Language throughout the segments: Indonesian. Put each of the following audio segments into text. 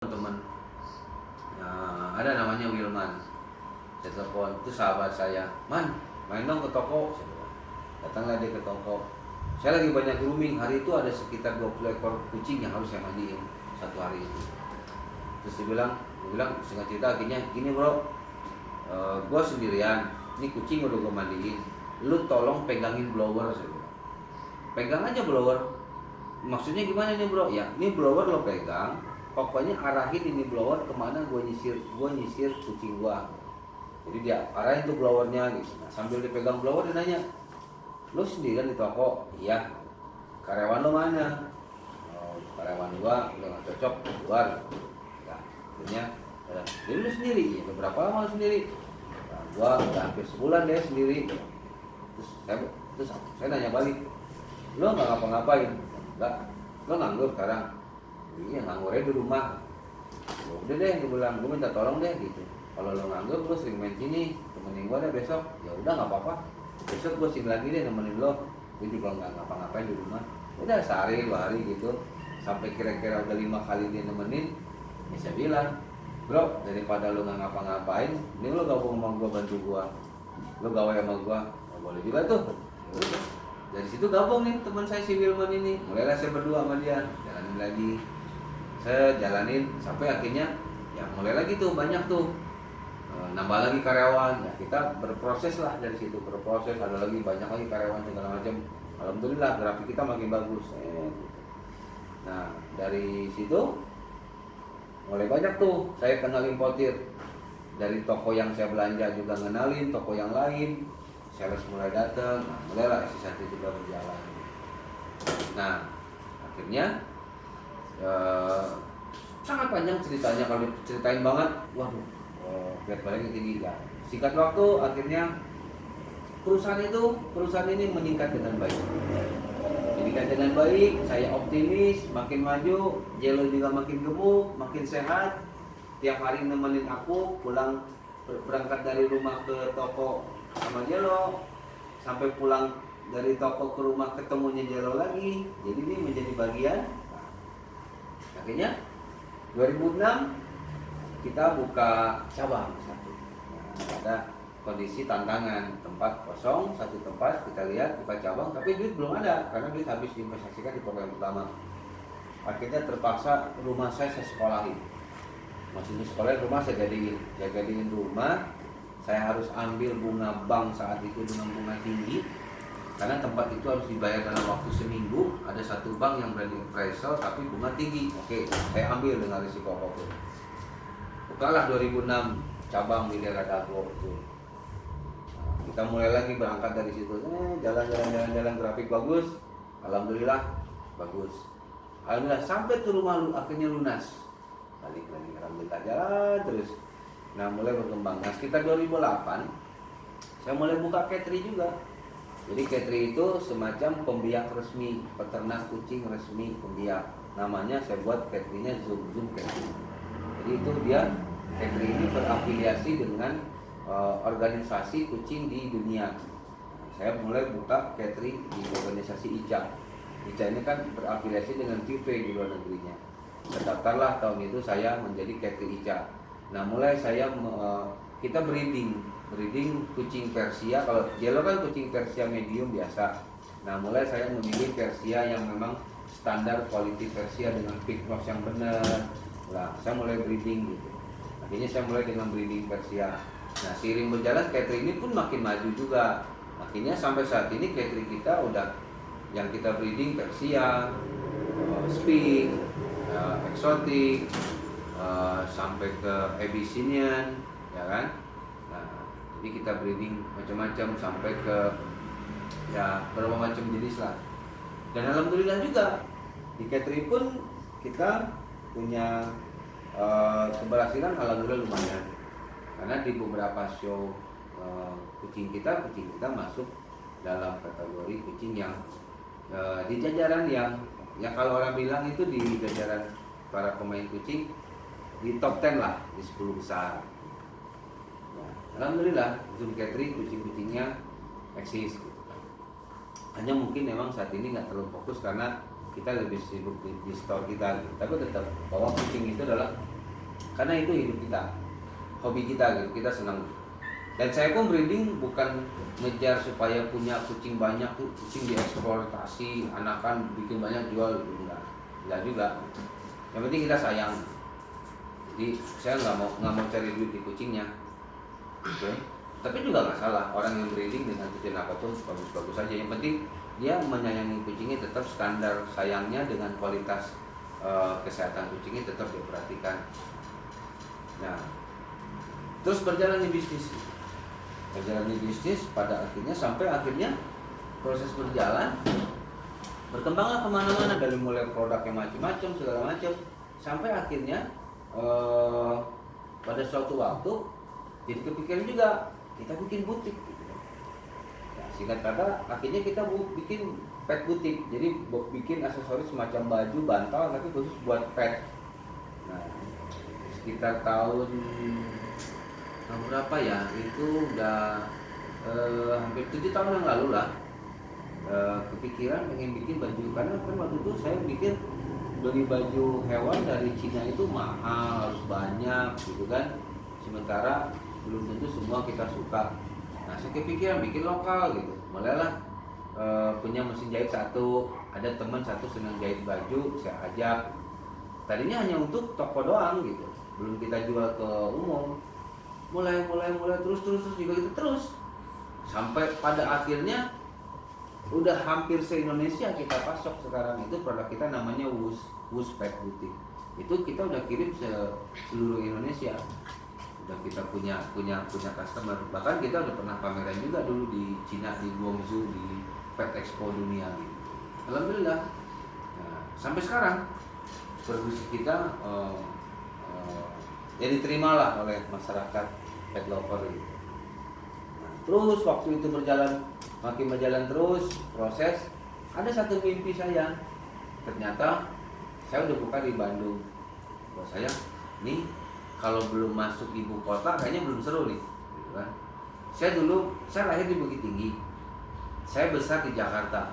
teman, ada namanya Wilman. Saya telepon, itu sahabat saya, Man, main dong ke toko. Datanglah dia ke toko. Saya lagi banyak grooming, hari itu ada sekitar 20 ekor kucing yang harus saya mandiin satu hari itu. Terus dia bilang singkat cerita akhirnya gini bro, gue sendirian, ini kucing udah gue mandiin, lu tolong pegangin blower. Saya bilang, pegang aja blower. Maksudnya gimana nih bro? Ya ini blower lo pegang, pokoknya arahin ini blower kemana gue nyisir kucing gue. Jadi dia arahin tuh blowernya gitu. Nah, sambil dipegang blower dia nanya, lo sendirian di toko? Iya. Karyawan lo mana? Oh, karyawan gua udah gak cocok keluar. Nah, akhirnya jadi lu sendiri? Ya, berapa lama sendiri? Nah, gua udah hampir sebulan deh sendiri. Terus saya nanya balik, lo nggak ngapa-ngapain? Enggak. Lo nganggur sekarang? Iya, nganggurnya di rumah. Ya udah deh, gue bilang, gue minta tolong deh gitu. Kalau lo nganggur, gue sering main sini, temenin gue deh besok. Ya udah nggak apa-apa. Besok gue sini lagi deh nemenin lo. Gue juga nggak ngapa-ngapain di rumah. Udah sehari 2 hari gitu. Sampai kira-kira udah 5 kali dia nemenin. Ya saya bilang, bro, daripada lo nggak ngapa-ngapain, ini lo gabung sama gue, bantu gue. Lo gawe sama gue, boleh juga tuh. Ya udah. Dari situ gabung nih teman saya si Wilman ini. Mulailah saya berdua sama dia, jalanin lagi. Saya jalanin sampai akhirnya ya mulai lagi tuh banyak tuh, nambah lagi karyawan. Ya kita berproses lah dari situ, berproses, ada lagi banyak lagi karyawan segala macam. Alhamdulillah grafik kita makin bagus. Nah dari situ mulai banyak tuh saya kenal importir. Dari toko yang saya belanja juga ngenalin toko yang lain, sales mulai datang. Nah mulailah sisa itu juga berjalan. Nah akhirnya sangat panjang ceritanya, kalau diceritain banget, waduh, berat badannya tinggi ya. Singkat waktu, akhirnya perusahaan ini meningkat dengan baik. Saya optimis, makin maju, Jelo juga makin gemuk, makin sehat. Tiap hari nemenin aku pulang, berangkat dari rumah ke toko sama Jelo, sampai pulang dari toko ke rumah ketemunya Jelo lagi. Jadi ini menjadi bagian. Akhirnya 2006 kita buka cabang satu. Nah, ada kondisi tantangan, tempat kosong, satu tempat kita lihat buka cabang, tapi duit belum ada karena duit habis diinvestasikan di toko yang pertama. Akhirnya terpaksa rumah saya sekolahin. Maksudnya sekolah rumah saya jadiin rumah. Saya harus ambil bunga bank saat itu dengan bunga tinggi. Karena tempat itu harus dibayar dalam waktu seminggu. Ada satu bank yang berani appraisal tapi bunga tinggi. Oke, saya ambil dengan risiko apapun. Bukalah 2006 cabang di daerah Dago itu. Kita mulai lagi berangkat dari situ. Jalan grafik bagus. Alhamdulillah bagus. Alhamdulillah sampai ke rumah akhirnya lunas. Balik lagi alhamdulillah jalan terus. Nah mulai berkembang. Nah sekitar 2008 saya mulai buka catering juga. Jadi catering itu semacam pembiak resmi, peternak kucing resmi pembiak. Namanya saya buat cateringnya Zoom Catering. Jadi itu dia, catering ini berafiliasi dengan organisasi kucing di dunia. Saya mulai buka catering di organisasi ICA. ICA ini kan berafiliasi dengan VIV di luar negerinya. Terdaftarlah tahun itu saya menjadi catering ICA. Nah mulai kita breeding kucing Persia. Kalau Jelo kan kucing Persia medium biasa. Nah mulai saya memilih Persia yang memang standar quality Persia dengan pig nose yang benar. Nah saya mulai breeding gitu. Akhirnya saya mulai dengan breeding Persia. Nah seiring berjalan catering ini pun makin maju juga. Akhirnya sampai saat ini catering kita udah yang kita breeding Persia, Sphinx, eksotik, sampai ke Abyssinian, ya kan? Jadi kita breeding macam-macam sampai ke ya berapa macam jenis lah. Dan alhamdulillah juga di catering pun kita punya keberhasilan alhamdulillah lumayan. Karena di beberapa show kucing kita masuk dalam kategori kucing yang di jajaran yang ya kalau orang bilang itu di jajaran para pemain kucing di top 10 lah, di 10 besar. Alhamdulillah Zoom Catering kucing-kucingnya eksis. Hanya mungkin memang saat ini nggak terlalu fokus karena kita lebih sibuk di store kita. Tapi tetap bahwa kucing itu adalah karena itu hidup kita, hobi kita gitu, kita senang. Dan saya pun breeding bukan ngejar supaya punya kucing banyak tuh, kucing dieksploitasi, anakan bikin banyak jual, enggak juga. Yang penting kita sayang. Jadi saya nggak mau cari duit di kucingnya, oke? Tapi juga nggak salah orang yang breeding dengan kucing apapun bagus-bagus saja. Yang penting dia menyayangi kucingnya, tetap standar sayangnya dengan kualitas kesehatan kucingnya tetap diperhatikan. Nah, terus berjalan di bisnis pada akhirnya, sampai akhirnya proses berjalan, berkembanglah kemana-mana, dari mulai produk yang macam-macam segala macam, sampai akhirnya pada suatu waktu jadi kepikiran juga kita bikin butik gitu. Nah, singkat kata akhirnya kita bikin pet butik, jadi bikin aksesoris semacam baju, bantal, tapi khusus buat pet. Nah, sekitar tahun berapa ya, itu udah hampir 7 tahun yang lalu lah, kepikiran pengen bikin baju, karena kan waktu itu saya pikir beli baju hewan dari Cina itu mahal, harus banyak gitu kan, sementara belum tentu semua kita suka. Nah, saya kepikiran bikin lokal gitu, mulailah punya mesin jahit satu, ada teman satu senang jahit baju, saya ajak. Tadinya hanya untuk toko doang gitu, belum kita jual ke umum. Mulai terus juga gitu terus, sampai pada akhirnya udah hampir se-Indonesia kita pasok sekarang. Itu produk kita namanya Wus Pet Boutique. Itu kita udah kirim seluruh Indonesia. Udah kita punya customer. Bahkan kita udah pernah pameran juga dulu di Cina, di Guangzhou, di Pet Expo dunia gitu. Alhamdulillah. Nah, sampai sekarang produksi kita ya diterimalah oleh masyarakat pet lover gitu. Nah, terus waktu itu makin berjalan terus proses, ada satu mimpi saya, ternyata saya udah buka di Bandung. Buat saya, nih kalau belum masuk ibu kota kayaknya belum seru nih, gitu kan. Saya lahir di Bukit Tinggi, saya besar di Jakarta,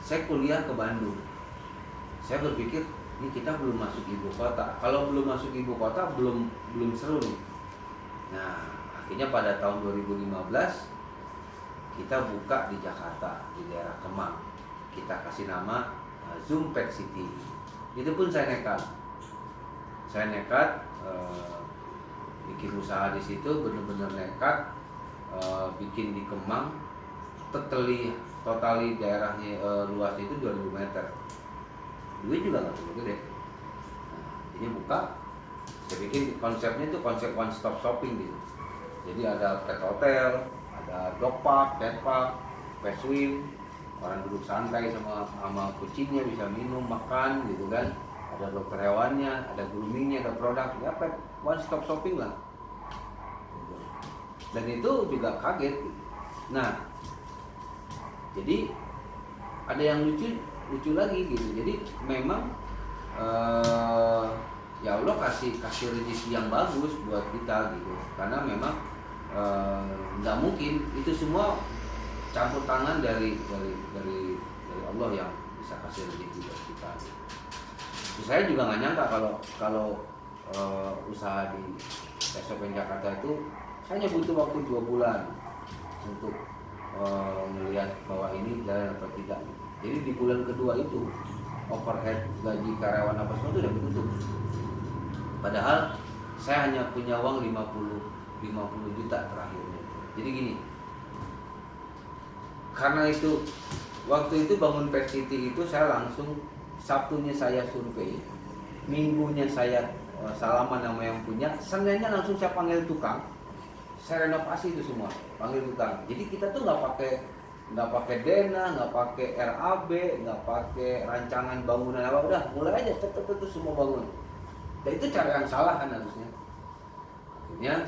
saya kuliah ke Bandung. Saya berpikir, ini kita belum masuk ibu kota. Kalau belum masuk ibu kota belum seru nih. Nah, akhirnya pada tahun 2015 kita buka di Jakarta, di daerah Kemang. Kita kasih nama Zoom Pet City. Itu pun saya nekat. Bikin usaha di situ, benar-benar nekat. Bikin di Kemang, totali daerahnya luas itu 2000 meter. Duit juga nggak terlalu gede. Nah, ini buka, saya bikin konsepnya itu konsep one stop shopping gitu. Jadi ada pet hotel, ada dog park, cat park, pet swim, orang duduk santai sama kucingnya, bisa minum, makan gitu kan. Ada dokter hewannya, ada groomingnya, ada produk, ya pet one stop shopping lah. Dan itu juga kaget gitu. Nah, jadi ada yang lucu lagi gitu. Jadi memang ya Allah kasih rezeki yang bagus buat kita gitu, karena memang nggak mungkin itu semua campur tangan dari Allah yang bisa kasih rezeki buat kita. Saya juga nggak nyangka kalau usaha di Restopen Jakarta itu hanya butuh waktu 2 bulan untuk melihat bahwa ini jalan atau tidak. Jadi di bulan kedua itu overhead gaji karyawan apa semua itu udah ditutup. Padahal saya hanya punya uang 50 juta terakhirnya. Jadi gini, karena itu waktu itu bangun Pet City itu saya langsung, Sabtunya saya survei, Minggunya saya salaman sama yang punya, Seninnya langsung saya panggil tukang, saya renovasi itu semua, panggil tukang. Jadi kita tuh nggak pakai dana, nggak pakai RAB, nggak pakai rancangan bangunan apa, udah mulai aja tetap semua bangun. Dan itu cara yang salah kan harusnya. Akhirnya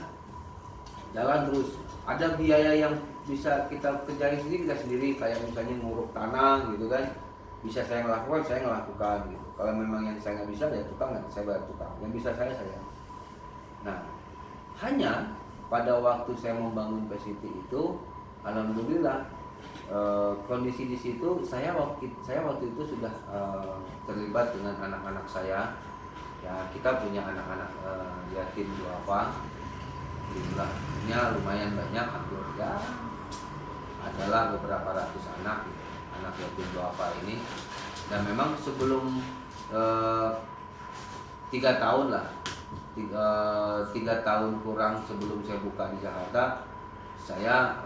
jalan terus. Ada biaya yang bisa kita kerjain sendiri, kayak misalnya nguruk tanah gitu kan, bisa saya ngelakukan gitu. Kalau memang yang saya nggak bisa, ya tukang, saya bayar tukang. Yang bisa saya. Nah, hanya pada waktu saya membangun PCT itu, alhamdulillah kondisi di situ saya waktu itu sudah terlibat dengan anak-anak saya Ya kita punya anak-anak yatim duafa, jumlahnya lumayan banyak, hampir ya adalah beberapa ratus anak yatim duafa ini. Dan memang sebelum 3 tahun lah, 3 tahun kurang sebelum saya buka di Jakarta, saya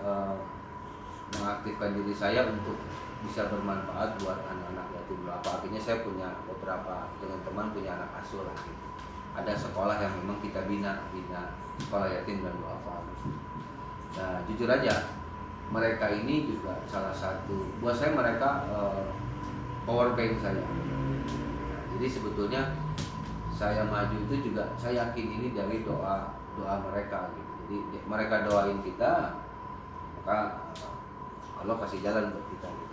mengaktifkan diri saya untuk bisa bermanfaat buat anak-anak yatim duafa. Akhirnya saya punya beberapa dengan teman punya anak asuh lah gitu. Ada sekolah yang memang kita bina sekolah yatim dan duafa. Nah jujur aja mereka ini juga salah satu buat saya, mereka power bank saya. Nah, jadi sebetulnya saya maju itu juga saya yakin ini dari doa mereka gitu. Jadi mereka doain kita, maka Allah kasih jalan buat kita gitu.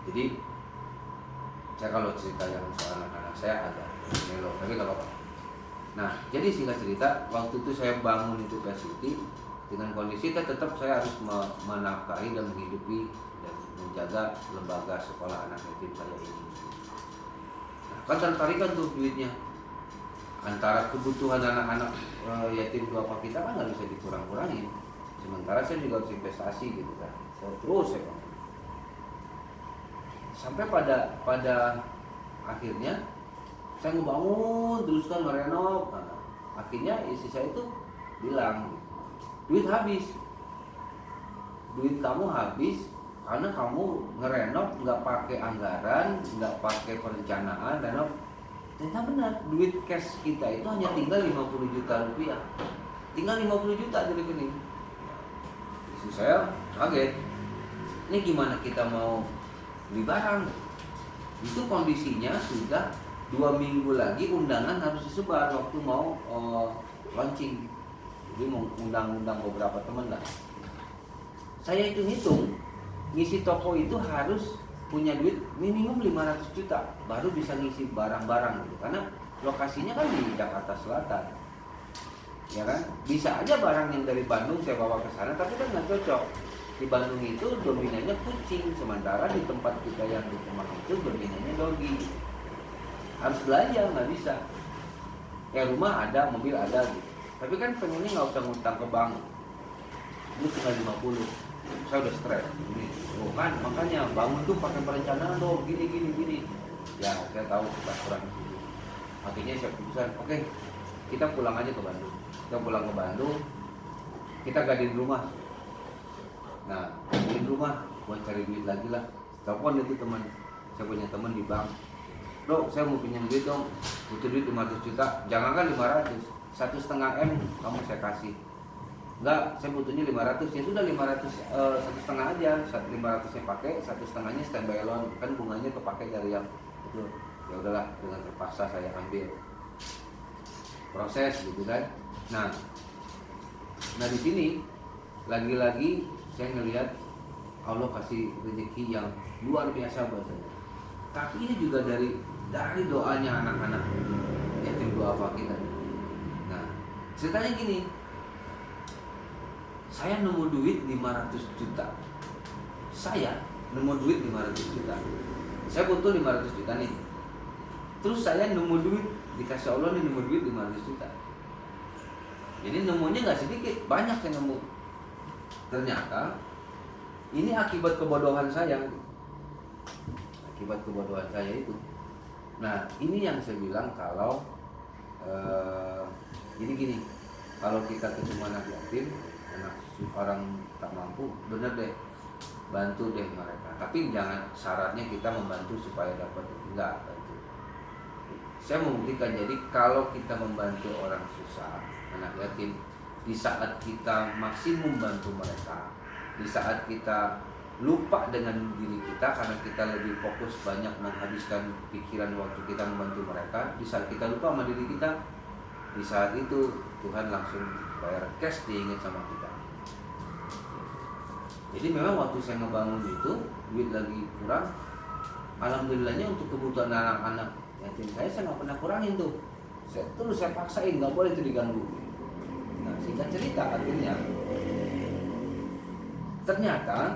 Jadi saya kalau cerita yang soal anak-anak saya agak melo, tapi gak apa-apa. Nah jadi singkat cerita, waktu itu saya bangun itu City dengan kondisi tetap saya harus menafkahi dan menghidupi dan menjaga lembaga sekolah anak yatim saya ini. Nah, kan tertarikan tuh duitnya, antara kebutuhan anak-anak yatim duafa kita kan nggak bisa dikurang-kurangin. Sementara saya juga harus investasi gitu kan. Terus saya sampai pada akhirnya saya ngebangun terus kan merenov. Nah, akhirnya istri saya itu bilang, duit habis, duit kamu habis karena kamu ngerenov nggak pakai anggaran, nggak pakai perencanaan renov. Ternyata benar, duit cash kita itu hanya tinggal 50 juta rupiah, tinggal 50 juta di rekening. Istri saya kaget, ini gimana kita mau beli barang? Itu kondisinya sudah 2 minggu lagi undangan harus disebar waktu mau launching. Jadi mau undang-undang beberapa teman lah. Saya hitung-hitung, ngisi toko itu harus punya duit minimum 500 juta baru bisa ngisi barang-barang gitu. Karena lokasinya kan di Jakarta Selatan. Ya kan? Bisa aja barang yang dari Bandung saya bawa ke sana, tapi kan nggak cocok. Di Bandung itu dominannya kucing, sementara di tempat kita yang di Kemang itu dominannya dogi. Harus belanja, nggak bisa. Ya rumah ada, mobil ada gitu. Tapi kan pengennya nggak usah ngutang ke bank. Ini tinggal 50. Saya udah stres. Ini, kan makanya bangun tuh pakai perencanaan dong, gini. Ya saya tahu kita kurang. Akhirnya saya putuskan, oke, kita pulang aja ke Bandung. Kita pulang ke Bandung, kita gadiin rumah. Nah, gadiin rumah buat cari duit lagi lah. Telepon itu teman, saya punya teman di bank. Bro, saya mau pinjam duit dong, butuh duit 500 juta, jangankan 500, 1,5 M kamu saya kasih. Enggak, saya butuhnya 500, ya sudah 500, 1,5 aja, 500 nya pakai, 1,5-nya standby loan, kan bunganya kepake dari yang itu. Ya udahlah, dengan terpaksa saya ambil proses gitu kan. Nah di sini lagi-lagi saya ngelihat Allah kasih rezeki yang luar biasa buat saya. Tapi ini juga dari doanya anak-anak yatim duafa kita. Nah, ceritanya gini, saya nemu duit 500 juta. Saya nemu duit 500 juta. Saya butuh 500 juta nih. Terus saya nemu duit, dikasih Allah nih nemu duit 500 juta. Jadi nemunya nggak sedikit, banyak yang nemu. Ternyata ini akibat kebodohan saya. Akibat kebodohan saya itu. Nah, ini yang saya bilang kalau jadi gini, kalau kita ketemu anak yatim, anak orang tak mampu, bener deh, bantu deh mereka. Tapi jangan syaratnya kita membantu supaya dapat, enggak bantu. Saya membuktikan, jadi kalau kita membantu orang susah, anak yatim, di saat kita maksimum bantu mereka, di saat kita lupa dengan diri kita karena kita lebih fokus banyak menghabiskan pikiran waktu kita membantu mereka, di saat kita lupa sama diri kita, di saat itu Tuhan langsung bayar cash, diingat sama kita. Jadi memang waktu saya ngebangun itu duit lagi kurang, alhamdulillahnya untuk kebutuhan anak-anak yatim saya nggak pernah kurangin tuh. Saya paksain, nggak boleh itu diganggu. Nah, singkat cerita akhirnya ternyata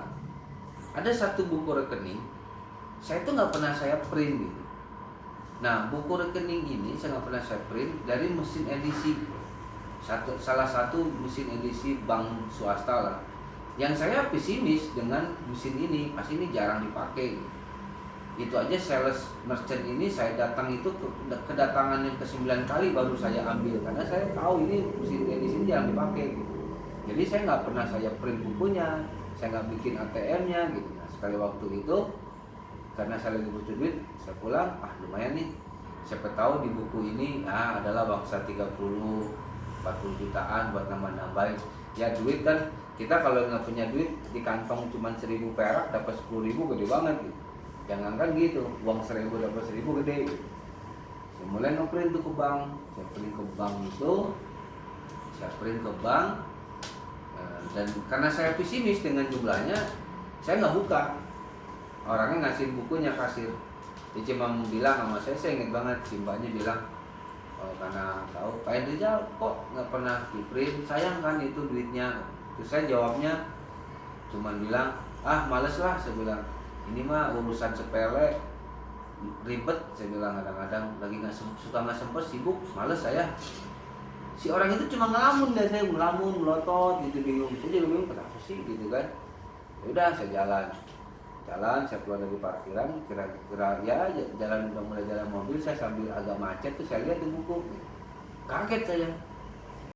ada satu buku rekening saya tuh nggak pernah saya print gitu. Nah, buku rekening ini saya nggak pernah saya print dari mesin edisi, salah satu mesin edisi bank swasta lah. Yang saya pesimis dengan mesin ini, pas ini jarang dipakai. Itu aja sales merchant ini saya datang itu kedatangan yang ke-9 kali baru saya ambil, karena saya tahu ini mesin edisi jarang dipakai gitu. Jadi saya nggak pernah saya print bukunya, saya nggak bikin ATM-nya gitu. Nah, sekali waktu itu karena saya lagi butuh duit, saya pulang, lumayan nih, siapa tahu di buku ini adalah bangsa 30-40 jutaan buat nambah-nambahin. Ya duit kan, kita kalau nggak punya duit di kantong cuma 1.000 perak dapat 10.000 gede banget gitu. Jangan kan gitu, uang 1.000 dapat 1.000 gede gitu. Saya mulai ngeprint tuh ke bank, saya print ke bank itu, saya print ke bank, dan karena saya pesimis dengan jumlahnya, saya nggak buka. Orangnya ngasih bukunya, kasir, dia cuma bilang sama saya ingat banget, simbahnya bilang, karena tahu Pak Rizal kok nggak pernah di print, sayang kan itu duitnya. Terus saya jawabnya cuman bilang, males lah, saya bilang, ini mah urusan sepele, ribet, saya bilang, kadang-kadang lagi suka nggak sempet, sibuk, males saya. Si orang itu cuma ngelamun deh, saya ngelamun, melotot gitu, bingung. Saya juga bingung kenapa sih gitu kan. Ya udah, saya jalan, saya keluar dari parkiran, kira-kira ya jalan, udah mulai jalan mobil, saya sambil agak macet tuh saya lihat di buku, kaget saya.